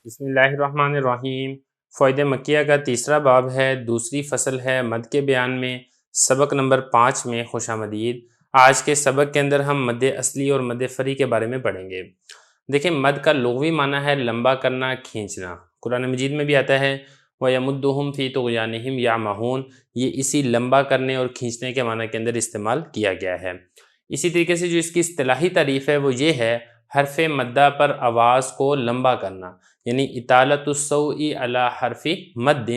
بسم اللہ الرحمن الرحیم۔ فوائد مکیہ کا تیسرا باب ہے، دوسری فصل ہے مد کے بیان میں، سبق نمبر 5 میں خوش آمدید۔ آج کے سبق کے اندر ہم مد اصلی اور مد فری کے بارے میں پڑھیں گے۔ دیکھیں، مد کا لغوی معنی ہے لمبا کرنا، کھینچنا۔ قرآن مجید میں بھی آتا ہے وَيَمُدُّهُمْ فِي طُغْيَانِهِمْ يَعْمَهُونَ، یہ اسی لمبا کرنے اور کھینچنے کے معنی کے اندر استعمال کیا گیا ہے۔ اسی طریقے سے جو اس کی اصطلاحی تعریف ہے وہ یہ ہے، حرف مدہ پر آواز کو لمبا کرنا، یعنی اطالۃ الصوت علی حرف مد،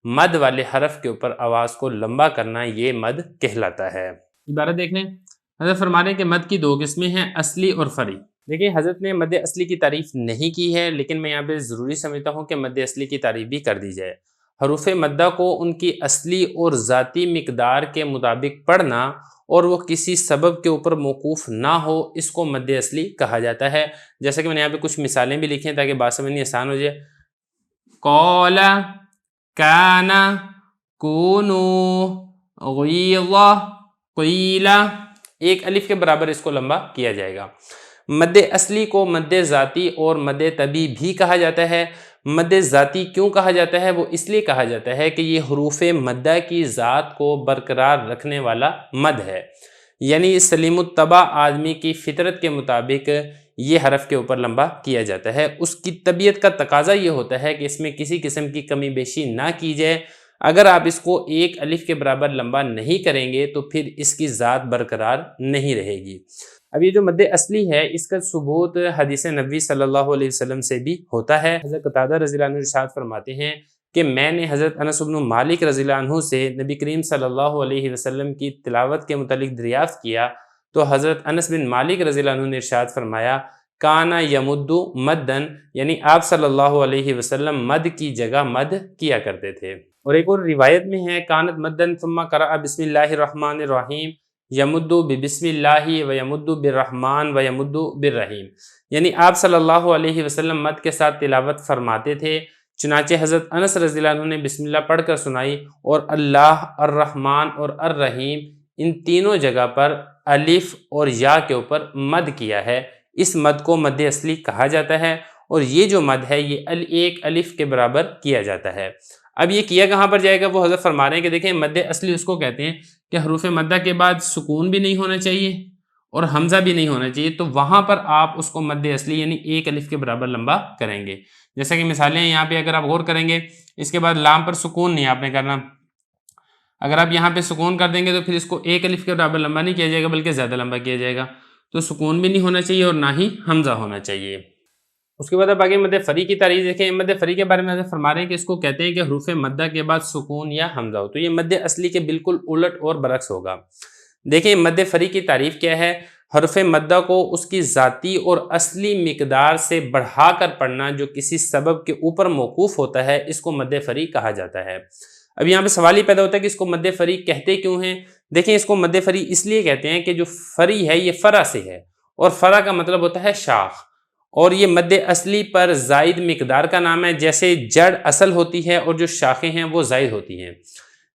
مد والے حرف کے اوپر آواز کو لمبا کرنا، یہ مد کہلاتا ہے۔ عبارت دیکھ لیں، حضرت فرما رہے ہیں کہ مد کی دو قسمیں ہیں، اصلی اور فری۔ دیکھیں، حضرت نے مد اصلی کی تعریف نہیں کی ہے، لیکن میں یہاں پہ ضروری سمجھتا ہوں کہ مد اصلی کی تعریف بھی کر دی جائے۔ حروف مدہ کو ان کی اصلی اور ذاتی مقدار کے مطابق پڑھنا اور وہ کسی سبب کے اوپر موقوف نہ ہو، اس کو مد اصلی کہا جاتا ہے۔ جیسا کہ میں نے یہاں پہ کچھ مثالیں بھی لکھی ہیں تاکہ بات سمجھنی آسان ہو جائے۔ قال، کان، کونو، غیظ، قیل، ایک الف کے برابر اس کو لمبا کیا جائے گا۔ مد اصلی کو مد ذاتی اور مد طبعی بھی کہا جاتا ہے۔ مد ذاتی کیوں کہا جاتا ہے؟ وہ اس لیے کہا جاتا ہے کہ یہ حروف مدہ کی ذات کو برقرار رکھنے والا مد ہے، یعنی سلیم الطبع آدمی کی فطرت کے مطابق یہ حرف کے اوپر لمبا کیا جاتا ہے۔ اس کی طبیعت کا تقاضا یہ ہوتا ہے کہ اس میں کسی قسم کی کمی بیشی نہ کی جائے۔ اگر آپ اس کو ایک الف کے برابر لمبا نہیں کریں گے تو پھر اس کی ذات برقرار نہیں رہے گی۔ اب یہ جو مد اصلی ہے، اس کا ثبوت حدیث نبوی صلی اللہ علیہ وسلم سے بھی ہوتا ہے۔ حضرت قتادہ رضی اللہ عنہ ارشاد فرماتے ہیں کہ میں نے حضرت انس بن مالک رضی اللہ عنہ سے نبی کریم صلی اللہ علیہ وسلم کی تلاوت کے متعلق دریافت کیا تو حضرت انس بن مالک رضی اللہ عنہ نے ارشاد فرمایا، کانا یمد مدن، یعنی آپ صلی اللہ علیہ وسلم مد کی جگہ مد کیا کرتے تھے۔ اور ایک اور روایت میں ہے، کانت مدن ثم قرأ بسم اللہ الرحمن الرحیم یمد بسم اللہ و یمد بالرحمن و یمد بالرحیم، یعنی آپ صلی اللہ علیہ وسلم مد کے ساتھ تلاوت فرماتے تھے۔ چنانچہ حضرت انس رضی اللہ عنہ نے بسم اللہ پڑھ کر سنائی اور اللہ، الرحمن اور الرحیم، ان تینوں جگہ پر الف اور یا کے اوپر مد کیا ہے۔ اس مد کو مد اصلی کہا جاتا ہے، اور یہ جو مد ہے یہ ایک الف کے برابر کیا جاتا ہے۔ اب یہ کیا کہاں پر جائے گا؟ وہ حضرت فرما رہے ہیں کہ دیکھیں، مد اصلی اس کو کہتے ہیں کہ حروف مدہ کے بعد سکون بھی نہیں ہونا چاہیے اور حمزہ بھی نہیں ہونا چاہیے، تو وہاں پر آپ اس کو مد اصلی یعنی ایک الف کے برابر لمبا کریں گے۔ جیسا کہ مثالیں یہاں پہ اگر آپ غور کریں گے، اس کے بعد لام پر سکون نہیں آپ نے کرنا۔ اگر آپ یہاں پہ سکون کر دیں گے تو پھر اس کو ایک الف کے برابر لمبا نہیں کیا جائے گا بلکہ زیادہ لمبا کیا جائے گا، تو سکون بھی نہیں ہونا چاہیے اور نہ ہی حمزہ ہونا چاہیے۔ اس کے بعد اب آگے مد فری کی تعریف دیکھیں۔ مد فری کے بارے میں حضرت فرما رہے ہیں کہ اس کو کہتے ہیں کہ حروف مدہ کے بعد سکون یا حمزہ ہو، تو یہ مد اصلی کے بالکل الٹ اور برعکس ہوگا۔ دیکھیں، مد فری کی تعریف کیا ہے؟ حرف مدہ کو اس کی ذاتی اور اصلی مقدار سے بڑھا کر پڑھنا جو کسی سبب کے اوپر موقوف ہوتا ہے، اس کو مد فری کہا جاتا ہے۔ اب یہاں پہ سوال ہی پیدا ہوتا ہے کہ اس کو مد فری کہتے کیوں ہیں؟ دیکھیں، اس کو مد فری اس لیے کہتے ہیں کہ جو فری ہے یہ فرع سے ہے، اور فرع کا مطلب ہوتا ہے شاخ، اور یہ مد اصلی پر زائد مقدار کا نام ہے۔ جیسے جڑ اصل ہوتی ہے اور جو شاخیں ہیں وہ زائد ہوتی ہیں،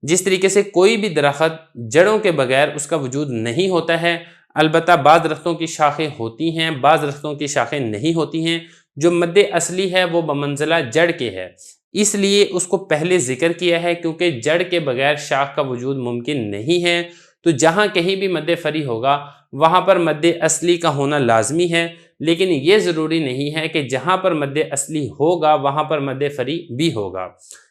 جس طریقے سے کوئی بھی درخت جڑوں کے بغیر اس کا وجود نہیں ہوتا ہے۔ البتہ بعض درختوں کی شاخیں ہوتی ہیں، بعض درختوں کی شاخیں نہیں ہوتی ہیں۔ جو مد اصلی ہے وہ بمنزلہ جڑ کے ہے، اس لیے اس کو پہلے ذکر کیا ہے، کیونکہ جڑ کے بغیر شاخ کا وجود ممکن نہیں ہے۔ تو جہاں کہیں بھی مد فری ہوگا وہاں پر مد اصلی کا ہونا لازمی ہے، لیکن یہ ضروری نہیں ہے کہ جہاں پر مد اصلی ہوگا وہاں پر مد فری بھی ہوگا۔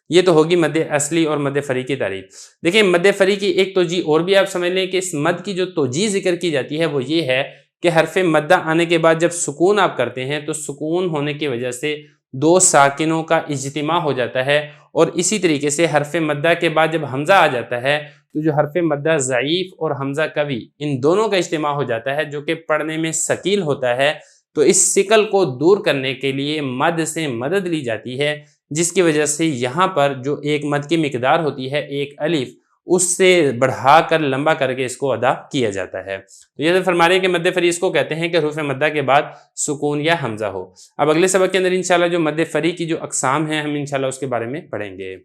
یہ تو ہوگی مد اصلی اور مد فری کی تعریف۔ دیکھیں، مد فری کی ایک توجیہ اور بھی آپ سمجھ لیں کہ اس مد کی جو توجیہ ذکر کی جاتی ہے وہ یہ ہے کہ حرف مدہ آنے کے بعد جب سکون آپ کرتے ہیں تو سکون ہونے کی وجہ سے دو ساکنوں کا اجتماع ہو جاتا ہے، اور اسی طریقے سے حرف مدہ کے بعد جب حمزہ آ جاتا ہے تو جو حرف مدہ ضعیف اور حمزہ قوی، ان دونوں کا اجتماع ہو جاتا ہے جو کہ پڑھنے میں ثقیل ہوتا ہے۔ تو اس ثقل کو دور کرنے کے لیے مد سے مدد لی جاتی ہے، جس کی وجہ سے یہاں پر جو ایک مد کی مقدار ہوتی ہے ایک الف، اس سے بڑھا کر لمبا کر کے اس کو ادا کیا جاتا ہے۔ تو یہ فرما رہے ہیں کہ مد فری اس کو کہتے ہیں کہ حروف مدہ کے بعد سکون یا حمزہ ہو۔ اب اگلے سبق کے اندر انشاءاللہ جو مد فری کی جو اقسام ہیں ہم انشاءاللہ اس کے بارے میں پڑھیں گے۔